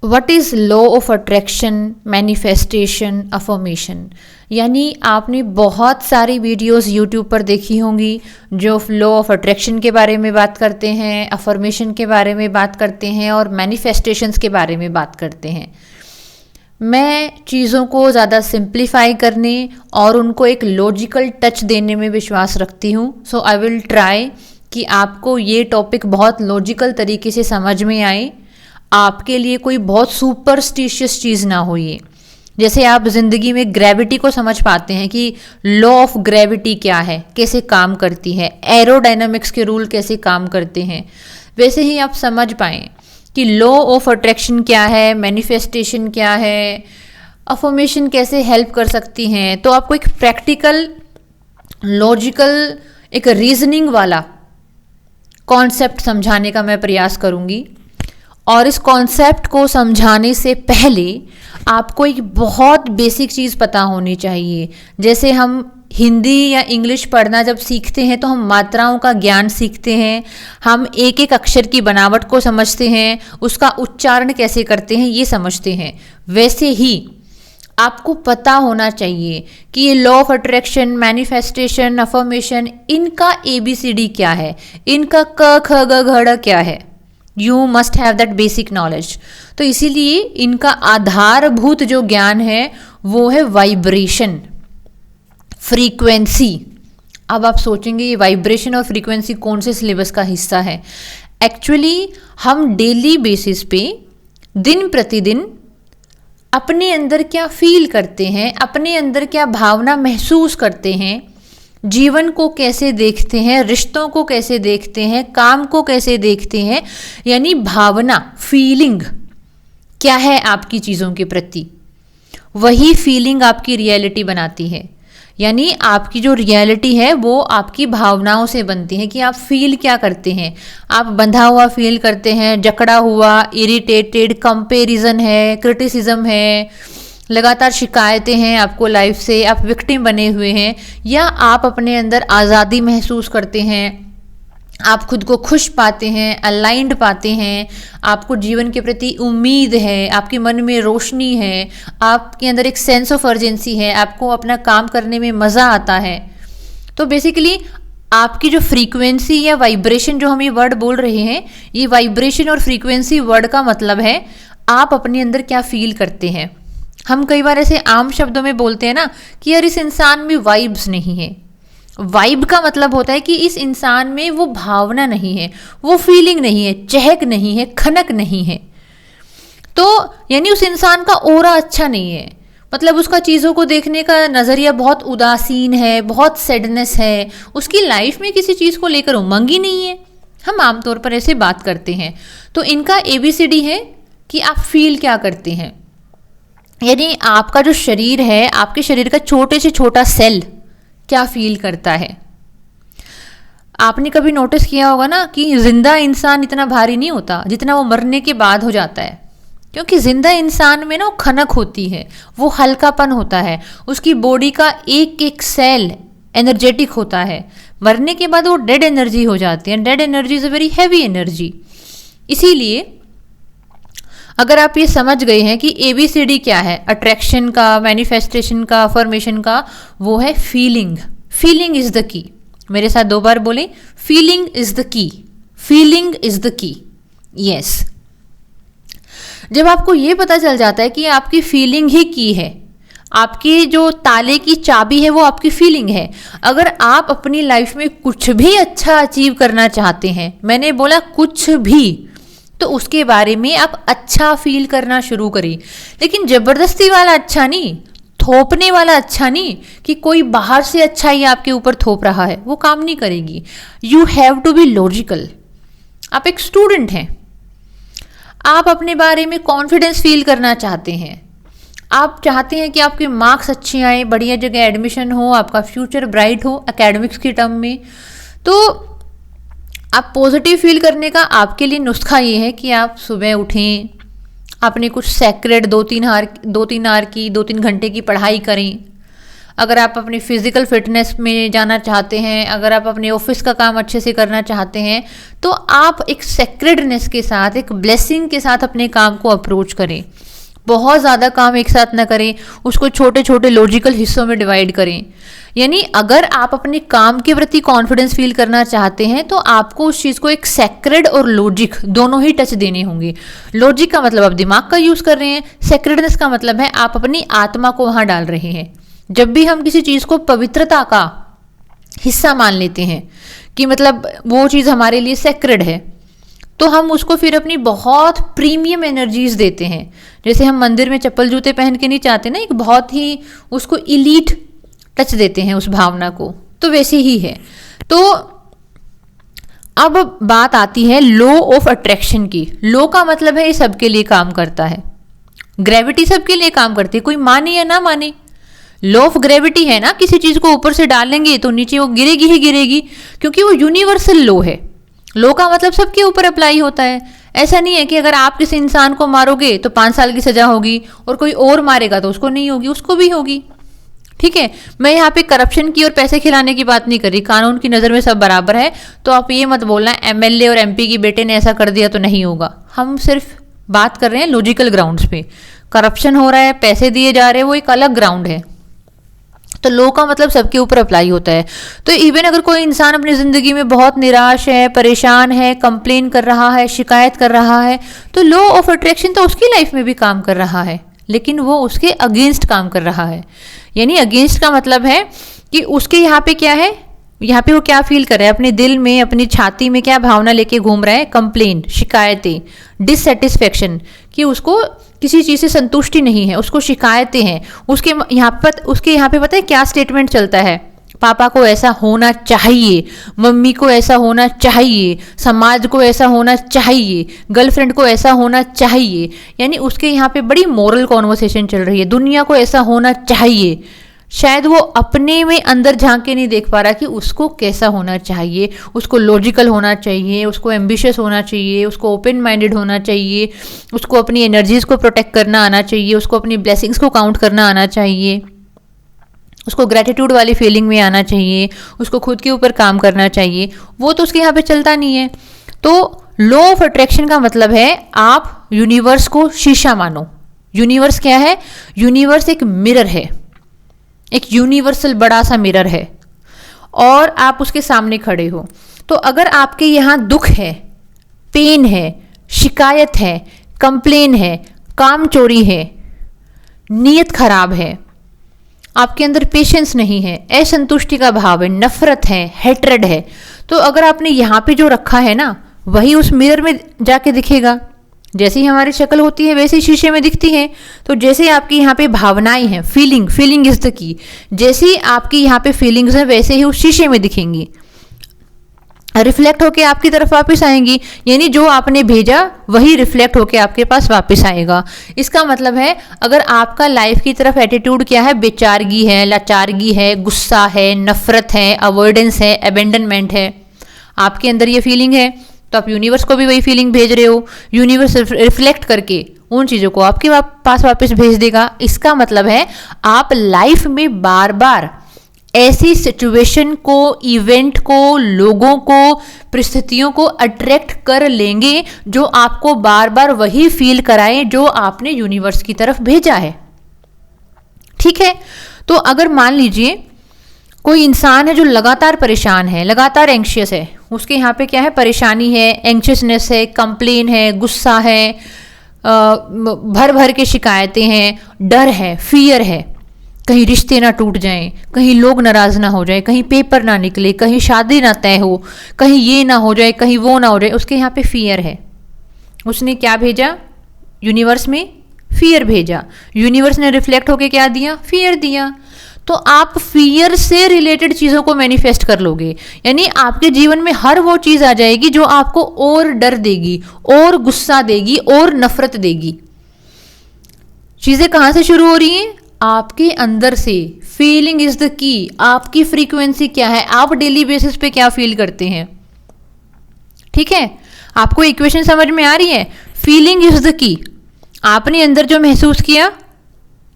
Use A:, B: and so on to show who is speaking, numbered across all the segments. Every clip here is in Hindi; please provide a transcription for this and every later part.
A: What is law of attraction, manifestation, affirmation. यानी आपने बहुत सारी वीडियोस यूट्यूब पर देखी होंगी जो लॉ ऑफ अट्रैक्शन के बारे में बात करते हैं, अफर्मेशन के बारे में बात करते हैं और मैनिफेस्टेशंस के बारे में बात करते हैं। मैं चीज़ों को ज़्यादा सिंप्लीफाई करने और उनको एक लॉजिकल टच देने में विश्वास रखती हूँ। सो आई विल ट्राई कि आपको ये टॉपिक बहुत लॉजिकल तरीके से समझ में आए, आपके लिए कोई बहुत सुपरस्टिशियस चीज़ ना हो। ये जैसे आप ज़िंदगी में ग्रेविटी को समझ पाते हैं कि लॉ ऑफ ग्रेविटी क्या है, कैसे काम करती है, एरोडायनामिक्स के रूल कैसे काम करते हैं, वैसे ही आप समझ पाएँ कि लॉ ऑफ अट्रैक्शन क्या है, मैनिफेस्टेशन क्या है, अफर्मेशन कैसे हेल्प कर सकती हैं। तो आपको एक प्रैक्टिकल, लॉजिकल, एक रीजनिंग वाला कॉन्सेप्ट समझाने का मैं प्रयास करूँगी। और इस कॉन्सेप्ट को समझाने से पहले आपको एक बहुत बेसिक चीज़ पता होनी चाहिए। जैसे हम हिंदी या इंग्लिश पढ़ना जब सीखते हैं तो हम मात्राओं का ज्ञान सीखते हैं, हम एक एक अक्षर की बनावट को समझते हैं, उसका उच्चारण कैसे करते हैं ये समझते हैं। वैसे ही आपको पता होना चाहिए कि ये law of attraction, manifestation, affirmation, इनका ABCD क्या है, इनका क ख ग घ ड़ क्या है। You must have that basic knowledge. तो इसीलिए इनका आधारभूत जो ज्ञान है वो है वाइब्रेशन, फ्रीक्वेंसी। अब आप सोचेंगे ये वाइब्रेशन और फ्रीक्वेंसी कौन से सिलेबस का हिस्सा है। एक्चुअली हम डेली बेसिस पे दिन प्रतिदिन अपने अंदर क्या फील करते हैं, अपने अंदर क्या भावना महसूस करते हैं, जीवन को कैसे देखते हैं, रिश्तों को कैसे देखते हैं, काम को कैसे देखते हैं, यानी भावना, फीलिंग क्या है आपकी चीज़ों के प्रति, वही फीलिंग आपकी रियलिटी बनाती है। यानी आपकी जो रियलिटी है वो आपकी भावनाओं से बनती है कि आप फील क्या करते हैं। आप बंधा हुआ फील करते हैं, जकड़ा हुआ, इरिटेटेड, कंपैरिजन है, क्रिटिसिज्म है, लगातार शिकायतें हैं आपको लाइफ से, आप विक्टिम बने हुए हैं, या आप अपने अंदर आज़ादी महसूस करते हैं, आप खुद को खुश पाते हैं, अलाइंड पाते हैं, आपको जीवन के प्रति उम्मीद है, आपके मन में रोशनी है, आपके अंदर एक सेंस ऑफ अर्जेंसी है, आपको अपना काम करने में मज़ा आता है। तो बेसिकली आपकी जो फ्रीक्वेंसी या वाइब्रेशन, जो हम ये वर्ड बोल रहे हैं, ये वाइब्रेशन और फ्रीक्वेंसी वर्ड का मतलब है आप अपने अंदर क्या फील करते हैं। हम कई बार ऐसे आम शब्दों में बोलते हैं ना कि यार इस इंसान में वाइब्स नहीं है। वाइब का मतलब होता है कि इस इंसान में वो भावना नहीं है, वो फीलिंग नहीं है, चहक नहीं है, खनक नहीं है। तो यानी उस इंसान का ऑरा अच्छा नहीं है, मतलब उसका चीज़ों को देखने का नज़रिया बहुत उदासीन है, बहुत सैडनेस है, उसकी लाइफ में किसी चीज़ को लेकर उमंग ही नहीं है। हम आमतौर पर ऐसे बात करते हैं। तो इनका ABCD है कि आप फील क्या करते हैं। यानी आपका जो शरीर है, आपके शरीर का छोटे से छोटा सेल क्या फील करता है। आपने कभी नोटिस किया होगा ना कि जिंदा इंसान इतना भारी नहीं होता जितना वो मरने के बाद हो जाता है, क्योंकि जिंदा इंसान में ना खनक होती है, वो हल्कापन होता है, उसकी बॉडी का एक एक सेल एनर्जेटिक होता है। मरने के बाद वो डेड एनर्जी हो जाती है। Dead energy is a very heavy energy. इसीलिए अगर आप ये समझ गए हैं कि ABCD क्या है, अट्रैक्शन का, मैनिफेस्टेशन का, अफर्मेशन का, वो है feeling. Feeling is the key. मेरे साथ 2 बार बोले, feeling is the key, feeling is the key. Yes, जब आपको ये पता चल जाता है कि आपकी फीलिंग ही की है, आपकी जो ताले की चाबी है वो आपकी फीलिंग है। अगर आप अपनी लाइफ में कुछ भी अच्छा अचीव करना चाहते हैं, मैंने बोला कुछ भी, तो उसके बारे में आप अच्छा फील करना शुरू करें। लेकिन ज़बरदस्ती वाला अच्छा नहीं, थोपने वाला अच्छा नहीं कि कोई बाहर से अच्छाई आपके ऊपर थोप रहा है, वो काम नहीं करेगी। You have to be logical. आप एक स्टूडेंट हैं, आप अपने बारे में कॉन्फिडेंस फील करना चाहते हैं, आप चाहते हैं कि आपके मार्क्स अच्छे आए, बढ़िया जगह एडमिशन हो, आपका फ्यूचर ब्राइट हो एकेडमिक्स की टर्म में। तो आप पॉजिटिव फील करने का आपके लिए नुस्खा ये है कि आप सुबह उठें, आपने कुछ सेक्रेड 2-3 आवर की 2-3 घंटे की पढ़ाई करें, अगर आप अपनी फिजिकल फिटनेस में जाना चाहते हैं, अगर आप अपने ऑफिस का काम अच्छे से करना चाहते हैं, तो आप एक सेक्रेडनेस के साथ, एक ब्लेसिंग के साथ अपने काम को अप्रोच करें। बहुत ज़्यादा काम एक साथ ना करें, उसको छोटे छोटे लॉजिकल हिस्सों में डिवाइड करें। यानी अगर आप अपने काम के प्रति कॉन्फिडेंस फील करना चाहते हैं तो आपको उस चीज़ को एक सेक्रेड और लॉजिक दोनों ही टच देने होंगे। लॉजिक का मतलब आप दिमाग का यूज़ कर रहे हैं, सेक्रेडनेस का मतलब है आप अपनी आत्मा को वहाँ डाल रहे हैं। जब भी हम किसी चीज़ को पवित्रता का हिस्सा मान लेते हैं कि मतलब वो चीज़ हमारे लिए सेक्रेड है, तो हम उसको फिर अपनी बहुत प्रीमियम एनर्जीज देते हैं। जैसे हम मंदिर में चप्पल जूते पहन के नहीं चाहते ना, एक बहुत ही उसको इलीट टच देते हैं उस भावना को, तो वैसे ही है। तो अब बात आती है लॉ ऑफ अट्रैक्शन की। लॉ का मतलब है ये सबके लिए काम करता है, ग्रेविटी सबके लिए काम करती है, कोई माने या ना माने। लॉ ऑफ ग्रेविटी है ना, किसी चीज को ऊपर से डालेंगे तो नीचे वो गिरेगी ही गिरेगी, क्योंकि वो यूनिवर्सल लॉ है। लॉ का मतलब सबके ऊपर अप्लाई होता है। ऐसा नहीं है कि अगर आप किसी इंसान को मारोगे तो 5 साल की सजा होगी और कोई और मारेगा तो उसको नहीं होगी, उसको भी होगी। ठीक है, मैं यहाँ पे करप्शन की और पैसे खिलाने की बात नहीं कर रही, कानून की नज़र में सब बराबर है। तो आप ये मत बोलना एमएलए और एमपी की बेटे ने ऐसा कर दिया तो नहीं होगा। हम सिर्फ बात कर रहे हैं लॉजिकल ग्राउंड्स पे। करप्शन हो रहा है, पैसे दिए जा रहे हैं, वो एक अलग ग्राउंड है। तो लॉ का मतलब सबके ऊपर अप्लाई होता है। तो इवन अगर कोई इंसान अपनी ज़िंदगी में बहुत निराश है, परेशान है, कंप्लेन कर रहा है, शिकायत कर रहा है, तो लॉ ऑफ अट्रैक्शन तो उसकी लाइफ में भी काम कर रहा है, लेकिन वो उसके अगेंस्ट काम कर रहा है। यानी अगेंस्ट का मतलब है कि उसके यहाँ पे क्या है, यहाँ पे वो क्या फील कर रहा है, अपने दिल में, अपनी छाती में क्या भावना लेके घूम रहा है, कंप्लेन, शिकायतें, डिससेटिस्फेक्शन, कि उसको किसी चीज़ से संतुष्टि नहीं है, उसको शिकायतें हैं। उसके यहाँ पे पता है क्या स्टेटमेंट चलता है, पापा को ऐसा होना चाहिए, मम्मी को ऐसा होना चाहिए, समाज को ऐसा होना चाहिए, गर्लफ्रेंड को ऐसा होना चाहिए। यानी उसके यहाँ पे बड़ी मॉरल कॉन्वर्सेशन चल रही है, दुनिया को ऐसा होना चाहिए। शायद वो अपने में अंदर झांक के नहीं देख पा रहा कि उसको कैसा होना चाहिए। उसको लॉजिकल होना चाहिए, उसको एम्बिशियस होना चाहिए, उसको ओपन माइंडेड होना चाहिए, उसको अपनी एनर्जीज को प्रोटेक्ट करना आना चाहिए, उसको अपनी ब्लेसिंग्स को काउंट करना आना चाहिए, उसको ग्रेटिट्यूड वाली फीलिंग में आना चाहिए, उसको खुद के ऊपर काम करना चाहिए। वो तो उसके यहाँ पे चलता नहीं है। तो लॉ ऑफ अट्रैक्शन का मतलब है आप यूनिवर्स को शीशा मानो। यूनिवर्स क्या है? यूनिवर्स एक मिरर है, एक यूनिवर्सल बड़ा सा मिरर है, और आप उसके सामने खड़े हो। तो अगर आपके यहाँ दुख है, पेन है, शिकायत है, कंप्लेन है, काम चोरी है, नीयत खराब है, आपके अंदर पेशेंस नहीं है, असंतुष्टि का भाव है, नफरत है, हेट्रेड है, तो अगर आपने यहाँ पे जो रखा है ना, वही उस मिरर में जाके दिखेगा। जैसी हमारी शक्ल होती है वैसे शीशे में दिखती है। तो जैसे आपकी यहाँ पे भावनाएं हैं, फीलिंग इज द की, जैसी आपकी यहाँ पे फीलिंग्स हैं वैसे ही उस शीशे में दिखेंगी, रिफ्लेक्ट होके आपकी तरफ वापस आएंगी। यानी जो आपने भेजा वही रिफ्लेक्ट होके आपके पास वापस आएगा। इसका मतलब है अगर आपका लाइफ की तरफ एटीट्यूड क्या है, बेचारगी है, लाचारगी है, गुस्सा है, नफरत है, अवॉइडेंस है, अबेंडनमेंट है, आपके अंदर ये फीलिंग है, तो आप यूनिवर्स को भी वही फीलिंग भेज रहे हो। यूनिवर्स रिफ्लेक्ट करके उन चीज़ों को आपके पास वापस भेज देगा। इसका मतलब है आप लाइफ में बार बार ऐसी सिचुएशन को, इवेंट को, लोगों को, परिस्थितियों को अट्रैक्ट कर लेंगे जो आपको बार बार वही फील कराए जो आपने यूनिवर्स की तरफ भेजा है। ठीक है, तो अगर मान लीजिए कोई इंसान है जो लगातार परेशान है, लगातार एंग्शियस है, उसके यहाँ पे क्या है, परेशानी है, एंग्शियसनेस है, कंप्लेन है, गुस्सा है, भर भर के शिकायतें हैं, डर है, फियर है, कहीं रिश्ते ना टूट जाएं, कहीं लोग नाराज ना हो जाए, कहीं पेपर ना निकले, कहीं शादी ना तय हो, कहीं ये ना हो जाए, कहीं वो ना हो जाए, उसके यहाँ पे फियर है। उसने क्या भेजा यूनिवर्स में? फियर भेजा। यूनिवर्स ने रिफ्लेक्ट होके क्या दिया? फियर दिया। तो आप फियर से रिलेटेड चीज़ों को मैनिफेस्ट कर लोगे। यानी आपके जीवन में हर वो चीज़ आ जाएगी जो आपको और डर देगी, और गुस्सा देगी, और नफरत देगी। चीज़ें कहाँ से शुरू हो रही हैं? आपके अंदर से। Feeling is the key. आपकी फ्रीक्वेंसी क्या है, आप डेली बेसिस पे क्या फील करते हैं। ठीक है, आपको इक्वेशन समझ में आ रही है? Feeling is the key. आपने अंदर जो महसूस किया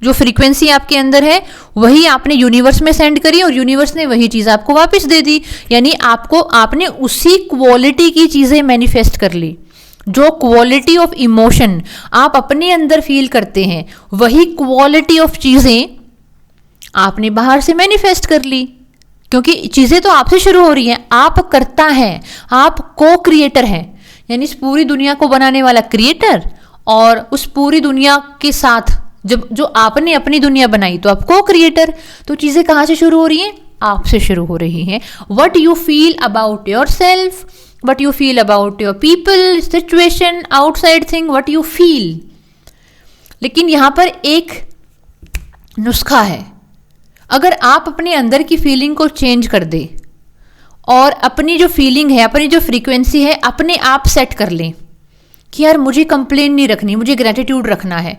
A: जो फ्रीक्वेंसी आपके अंदर है वही आपने यूनिवर्स में सेंड करी और यूनिवर्स ने वही चीज़ आपको वापस दे दी। यानी आपने उसी क्वालिटी की चीज़ें मैनिफेस्ट कर ली। जो क्वालिटी ऑफ इमोशन आप अपने अंदर फील करते हैं वही क्वालिटी ऑफ चीज़ें आपने बाहर से मैनिफेस्ट कर ली, क्योंकि चीज़ें तो आपसे शुरू हो रही हैं। आप करता है, आप को क्रिएटर हैं, यानी इस पूरी दुनिया को बनाने वाला क्रिएटर और उस पूरी दुनिया के साथ जब जो आपने अपनी दुनिया बनाई तो आप को क्रिएटर। तो चीज़ें कहाँ से शुरू हो रही हैं? आपसे शुरू हो रही हैं। What you feel about your self, what you feel about your people, situation, outside thing, what you feel. लेकिन यहाँ पर एक नुस्खा है। अगर आप अपने अंदर की फीलिंग को चेंज कर दे और अपनी जो फीलिंग है, अपनी जो फ्रीक्वेंसी है, अपने आप सेट कर लें कि यार मुझे कंप्लेन नहीं रखनी, मुझे ग्रेटिट्यूड रखना है।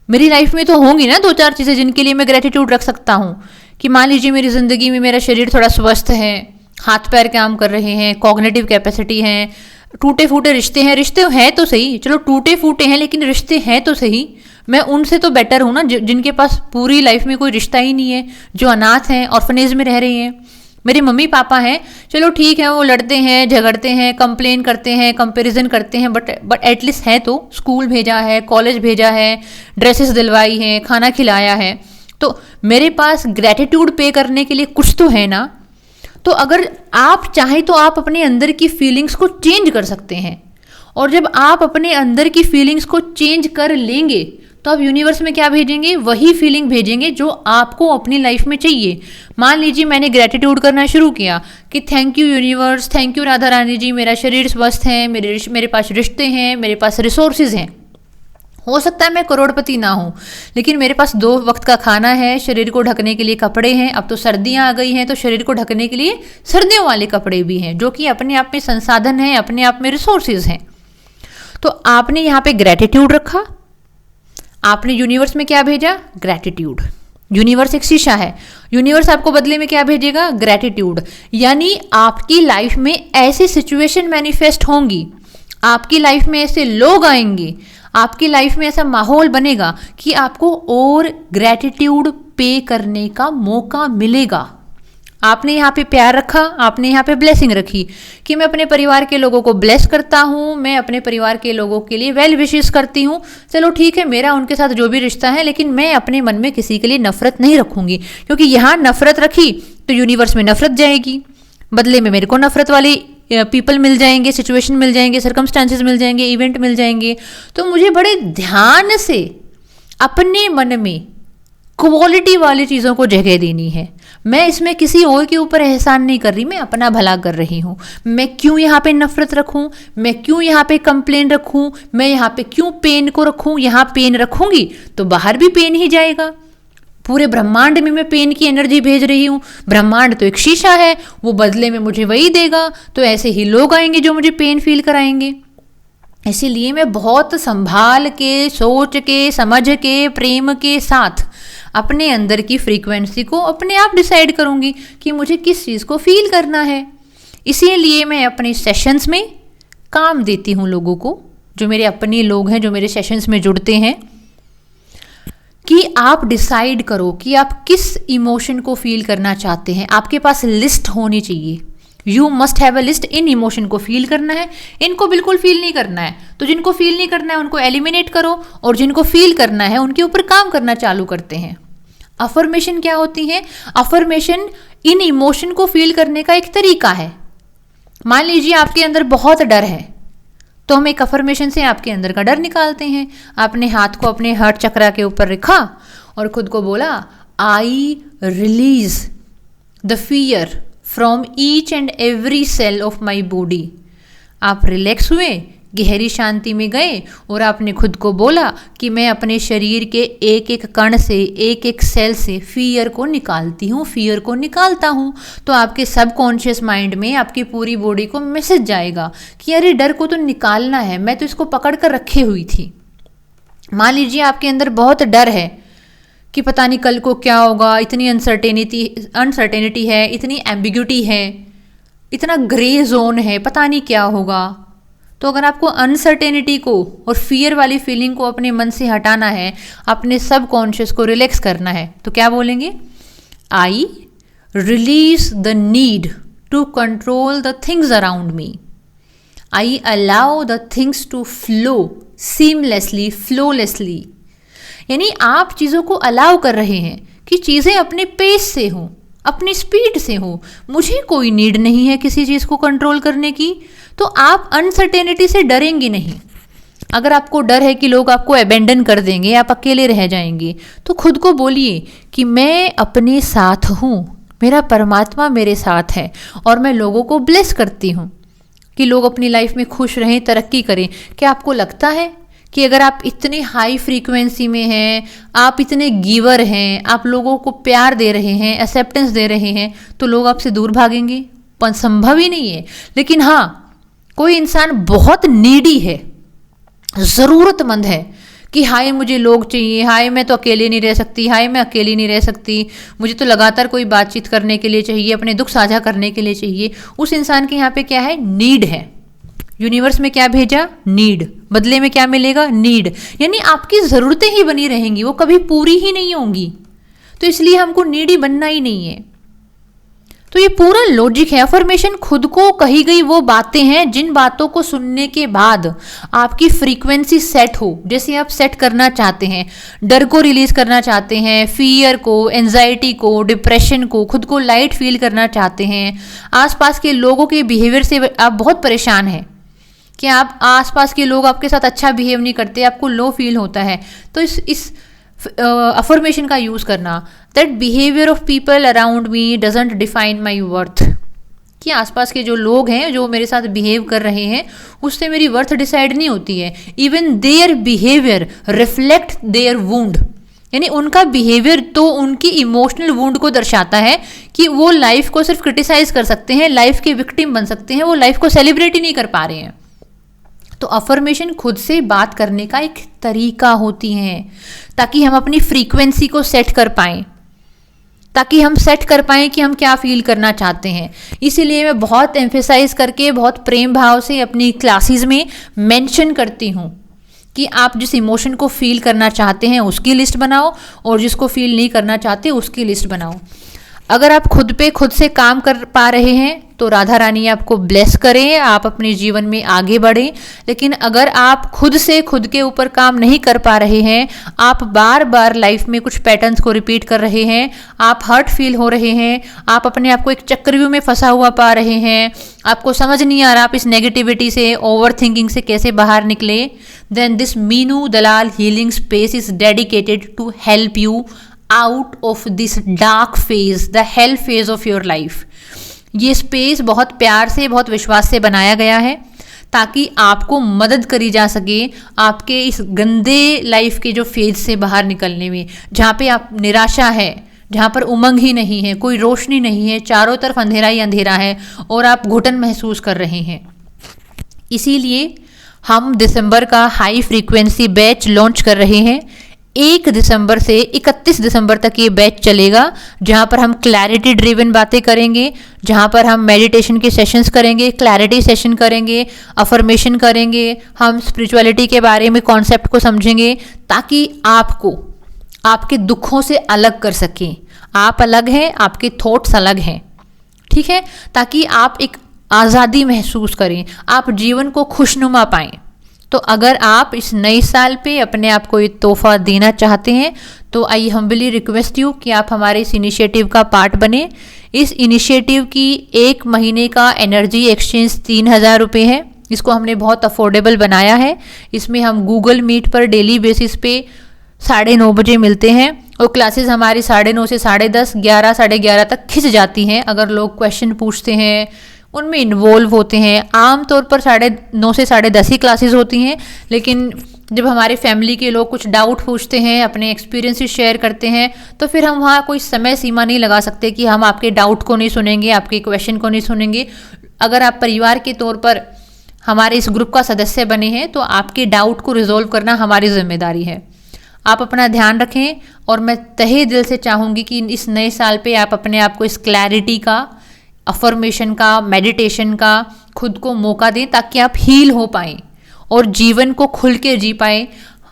A: मेरी लाइफ में तो होंगी ना 2-4 चीज़ें जिनके लिए मैं ग्रेटिट्यूड रख सकता हूँ। कि मान लीजिए मेरी ज़िंदगी में मेरा शरीर थोड़ा स्वस्थ है, हाथ पैर काम कर रहे हैं, कॉग्निटिव कैपेसिटी है, टूटे फूटे रिश्ते हैं तो सही, चलो टूटे फूटे हैं लेकिन रिश्ते हैं तो सही। मैं उनसे तो बेटर हूँ ना जिनके पास पूरी लाइफ में कोई रिश्ता ही नहीं है, जो अनाथ हैं, ऑर्फनेज में रह रहे हैं। मेरे मम्मी पापा हैं, चलो ठीक है, वो लड़ते हैं, झगड़ते हैं, कंप्लेन करते हैं, कंपैरिजन करते हैं, बट एटलीस्ट है तो स्कूल भेजा है, कॉलेज भेजा है, ड्रेसेस दिलवाई हैं, खाना खिलाया है, तो मेरे पास ग्रेटिट्यूड पे करने के लिए कुछ तो है ना। तो अगर आप चाहें तो आप अपने अंदर की फीलिंग्स को चेंज कर सकते हैं, और जब आप अपने अंदर की फीलिंग्स को चेंज कर लेंगे तो आप यूनिवर्स में क्या भेजेंगे? वही फीलिंग भेजेंगे जो आपको अपनी लाइफ में चाहिए। मान लीजिए मैंने ग्रेटिट्यूड करना शुरू किया कि thank you universe, thank you Radha Rani ji, मेरा शरीर स्वस्थ है, मेरे पास रिश्ते हैं, मेरे पास रिसोर्सेज हैं। हो सकता है मैं करोड़पति ना हूँ, लेकिन मेरे पास 2 वक्त का खाना है, शरीर को ढकने के लिए कपड़े हैं। अब तो सर्दियाँ आ गई हैं तो शरीर को ढकने के लिए सर्दियों वाले कपड़े भी हैं, जो कि अपने आप में संसाधन हैं, अपने आप में रिसोर्सेज हैं। तो आपने यहाँ पे ग्रेटिट्यूड रखा, आपने यूनिवर्स में क्या भेजा? ग्रेटिट्यूड। यूनिवर्स एक शीशा है, यूनिवर्स आपको बदले में क्या भेजेगा? ग्रेटिट्यूड। यानी आपकी लाइफ में ऐसी सिचुएशन मैनिफेस्ट होंगी, आपकी लाइफ में ऐसे लोग आएंगे, आपकी लाइफ में ऐसा माहौल बनेगा कि आपको और ग्रेटिट्यूड पे करने का मौका मिलेगा। आपने यहाँ पे प्यार रखा, आपने यहाँ पे ब्लेसिंग रखी कि मैं अपने परिवार के लोगों को ब्लेस करता हूँ, मैं अपने परिवार के लोगों के लिए वेल विशेस करती हूँ। चलो ठीक है, मेरा उनके साथ जो भी रिश्ता है, लेकिन मैं अपने मन में किसी के लिए नफरत नहीं रखूँगी, क्योंकि यहाँ नफरत रखी तो यूनिवर्स में नफरत जाएगी, बदले में मेरे को नफरत वाली पीपल मिल जाएंगे, सिचुएशन मिल जाएंगे, सर्कमस्टांसेस मिल जाएंगे, इवेंट मिल जाएंगे। तो मुझे बड़े ध्यान से अपने मन में क्वालिटी वाली चीज़ों को जगह देनी है। मैं इसमें किसी और के ऊपर एहसान नहीं कर रही, मैं अपना भला कर रही हूँ। मैं क्यों यहाँ पे नफरत रखूँ, मैं क्यों यहाँ पे कंप्लेन रखूँ, मैं यहाँ पे क्यों पेन को रखूँ। यहाँ पेन रखूँगी तो बाहर भी पेन ही जाएगा। पूरे ब्रह्मांड में मैं पेन की एनर्जी भेज रही हूँ, ब्रह्मांड तो एक शीशा है, वो बदले में मुझे वही देगा। तो ऐसे ही लोग आएंगे जो मुझे पेन फील कराएंगे। इसीलिए मैं बहुत संभाल के, सोच के, समझ के, प्रेम के साथ अपने अंदर की फ्रीक्वेंसी को अपने आप डिसाइड करूँगी कि मुझे किस चीज़ को फील करना है। इसीलिए मैं अपने सेशंस में काम देती हूँ लोगों को, जो मेरे अपने लोग हैं, जो मेरे सेशंस में जुड़ते हैं, कि आप डिसाइड करो कि आप किस इमोशन को फील करना चाहते हैं। आपके पास लिस्ट होनी चाहिए। You must have a list. In emotion को फील करना है, इनको बिल्कुल फील नहीं करना है, तो जिनको फील नहीं करना है उनको एलिमिनेट करो, और जिनको फील करना है उनके ऊपर काम करना चालू करते हैं। अफर्मेशन क्या होती है? अफर्मेशन इन इमोशन को फील करने का एक तरीका है। मान लीजिए आपके अंदर बहुत डर है, तो हम एक अफर्मेशन से आपके अंदर का डर निकालते हैं। आपने हाथ को अपने हार्ट चक्रा के ऊपर रखा और खुद को बोला, I release the fear from each and every cell of my body. आप रिलैक्स हुए, गहरी शांति में गए और आपने खुद को बोला कि मैं अपने शरीर के एक एक कण से, एक एक सेल से फियर को निकालती हूँ, फियर को निकालता हूँ। तो आपके सबकॉन्शियस माइंड में आपकी पूरी बॉडी को मैसेज जाएगा कि अरे डर को तो निकालना है, मैं तो इसको पकड़ कर रखे हुई थी। मान लीजिए आपके अंदर बहुत डर है कि पता नहीं कल को क्या होगा, इतनी अनसर्टेनिटी है, इतनी एम्बिग्यूटी है, इतना ग्रे जोन है, पता नहीं क्या होगा। तो अगर आपको अनसर्टेनिटी को और फियर वाली फीलिंग को अपने मन से हटाना है, अपने सबकॉन्शियस को रिलैक्स करना है, तो क्या बोलेंगे? I release the need to control the things around me. I allow the things to flow seamlessly, flawlessly. यानी आप चीज़ों को अलाउ कर रहे हैं कि चीज़ें अपने पेस से हों, अपनी स्पीड से हो। मुझे कोई नीड नहीं है किसी चीज़ को कंट्रोल करने की, तो आप अनसर्टेनिटी से डरेंगे नहीं। अगर आपको डर है कि लोग आपको अबेंडन कर देंगे, आप अकेले रह जाएंगे, तो खुद को बोलिए कि मैं अपने साथ हूँ, मेरा परमात्मा मेरे साथ है और मैं लोगों को ब्लेस करती हूँ कि लोग अपनी लाइफ में खुश रहें, तरक्की करें। क्या आपको लगता है कि अगर आप इतने हाई फ्रीक्वेंसी में हैं, आप इतने गिवर हैं, आप लोगों को प्यार दे रहे हैं, एक्सेप्टेंस दे रहे हैं, तो लोग आपसे दूर भागेंगे? संभव ही नहीं है। लेकिन हाँ, कोई इंसान बहुत नीडी है, ज़रूरतमंद है कि हाय मुझे लोग चाहिए, हाय मैं तो अकेले नहीं रह सकती, हाय मैं अकेली नहीं रह सकती, मुझे तो लगातार कोई बातचीत करने के लिए चाहिए, अपने दुख साझा करने के लिए चाहिए। उस इंसान के यहाँ पे क्या है? नीड है। यूनिवर्स में क्या भेजा? नीड। बदले में क्या मिलेगा? नीड। यानी आपकी ज़रूरतें ही बनी रहेंगी, वो कभी पूरी ही नहीं होंगी। तो इसलिए हमको नीडी बनना ही नहीं है। तो ये पूरा लॉजिक है। अफर्मेशन खुद को कही गई वो बातें हैं जिन बातों को सुनने के बाद आपकी फ्रीक्वेंसी सेट हो। जैसे आप सेट करना चाहते हैं, डर को रिलीज करना चाहते हैं, फियर को, एंजाइटी को, डिप्रेशन को, खुद को लाइट फील करना चाहते हैं, आसपास के लोगों के बिहेवियर से आप बहुत परेशान हैं कि आप आसपास के लोग आपके साथ अच्छा बिहेव नहीं करते, आपको लो फील होता है, तो इस अफर्मेशन का यूज़ करना, that behaviour of people around me doesn't define my worth, कि आसपास के जो लोग हैं जो मेरे साथ बिहेव कर रहे हैं उससे मेरी वर्थ डिसाइड नहीं होती है। Even their behaviour reflect their wound, यानी उनका बिहेवियर तो उनकी इमोशनल वुंड को दर्शाता है कि वो लाइफ को सिर्फ क्रिटिसाइज कर सकते हैं, लाइफ के विक्टिम बन सकते हैं, वो लाइफ को सेलिब्रेट ही नहीं कर पा रहे हैं। तो अफर्मेशन खुद से बात करने का एक तरीका होती है ताकि हम अपनी फ्रीक्वेंसी को सेट कर पाएं, ताकि हम सेट कर पाएं कि हम क्या फील करना चाहते हैं। इसीलिए मैं बहुत एम्फेसाइज करके, बहुत प्रेम भाव से अपनी क्लासेस में मेंशन करती हूँ कि आप जिस इमोशन को फील करना चाहते हैं उसकी लिस्ट बनाओ और जिसको फील नहीं करना चाहते उसकी लिस्ट बनाओ। अगर आप खुद पे खुद से काम कर पा रहे हैं तो राधा रानी आपको ब्लेस करें, आप अपने जीवन में आगे बढ़ें। लेकिन अगर आप खुद से खुद के ऊपर काम नहीं कर पा रहे हैं, आप बार बार लाइफ में कुछ पैटर्न्स को रिपीट कर रहे हैं, आप हर्ट फील हो रहे हैं, आप अपने आप को एक चक्रव्यूह में फंसा हुआ पा रहे हैं, आपको समझ नहीं आ रहा आप इस नेगेटिविटी से, ओवर थिंकिंग से कैसे बाहर निकले, then this Meenu Dalal healing space is dedicated to help you out of this dark phase, the hell phase of your life. ये स्पेस बहुत प्यार से, बहुत विश्वास से बनाया गया है ताकि आपको मदद करी जा सके आपके इस गंदे लाइफ के जो फेज से बाहर निकलने में, जहाँ पे आप निराशा है, जहाँ पर उमंग ही नहीं है, कोई रोशनी नहीं है, चारों तरफ अंधेरा ही अंधेरा है और आप घुटन महसूस कर रहे हैं। इसीलिए हम दिसंबर का हाई फ्रीक्वेंसी बैच लॉन्च कर रहे हैं। 1 दिसंबर से 31 दिसंबर तक ये बैच चलेगा, जहाँ पर हम क्लैरिटी ड्रिवन बातें करेंगे, जहाँ पर हम मेडिटेशन के सेशंस करेंगे, क्लैरिटी सेशन करेंगे, अफर्मेशन करेंगे, हम स्पिरिचुअलिटी के बारे में कॉन्सेप्ट को समझेंगे ताकि आपको आपके दुखों से अलग कर सकें। आप अलग हैं, आपके थॉट्स अलग हैं, ठीक है, ताकि आप एक आज़ादी महसूस करें, आप जीवन को खुशनुमा पाएं। तो अगर आप इस नए साल पे अपने आप को ये तोहफा देना चाहते हैं तो आई हम्बली रिक्वेस्ट यू कि आप हमारे इस इनिशिएटिव का पार्ट बने। इस इनिशिएटिव की 1 महीने का एनर्जी एक्सचेंज 3000 रुपये है। इसको हमने बहुत अफोर्डेबल बनाया है। इसमें हम गूगल मीट पर डेली बेसिस पे 9:30 बजे मिलते हैं और क्लासेस हमारी 9:30 से 10:30, 11, 11:30 तक खिंच जाती हैं। अगर लोग क्वेश्चन पूछते हैं, उनमें इन्वॉल्व होते हैं। आमतौर पर 9:30 से 10:30 ही क्लासेस होती हैं, लेकिन जब हमारे फैमिली के लोग कुछ डाउट पूछते हैं, अपने एक्सपीरियंसेस शेयर करते हैं, तो फिर हम वहाँ कोई समय सीमा नहीं लगा सकते कि हम आपके डाउट को नहीं सुनेंगे, आपके क्वेश्चन को नहीं सुनेंगे। अगर आप परिवार के तौर पर हमारे इस ग्रुप का सदस्य बने हैं तो आपके डाउट को रिजॉल्व करना हमारी जिम्मेदारी है। आप अपना ध्यान रखें और मैं तहे दिल से चाहूँगी कि इस नए साल पे आप अपने आप को इस क्लैरिटी का, अफर्मेशन का, मेडिटेशन का खुद को मौका दें ताकि आप हील हो पाएं और जीवन को खुल के जी पाएं।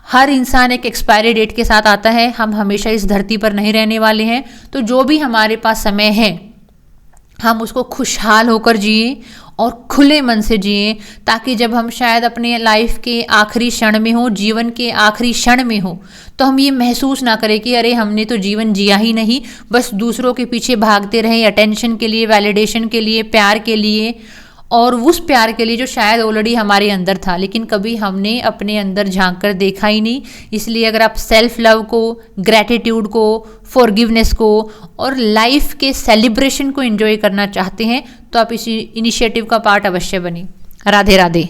A: हर इंसान एक एक्सपायरी डेट के साथ आता है, हम हमेशा इस धरती पर नहीं रहने वाले हैं। तो जो भी हमारे पास समय है हम उसको खुशहाल होकर जिए और खुले मन से जिए, ताकि जब हम शायद अपने लाइफ के आखिरी क्षण में हो, जीवन के आखिरी क्षण में हो, तो हम ये महसूस ना करें कि अरे हमने तो जीवन जिया ही नहीं, बस दूसरों के पीछे भागते रहे, अटेंशन के लिए, वैलिडेशन के लिए, प्यार के लिए, और उस प्यार के लिए जो शायद ऑलरेडी हमारे अंदर था, लेकिन कभी हमने अपने अंदर झांक कर देखा ही नहीं। इसलिए अगर आप सेल्फ लव को, ग्रैटिट्यूड को, फॉरगिवनेस को और लाइफ के सेलिब्रेशन को एंजॉय करना चाहते हैं तो आप इस इनिशिएटिव का पार्ट अवश्य बनिए। राधे राधे।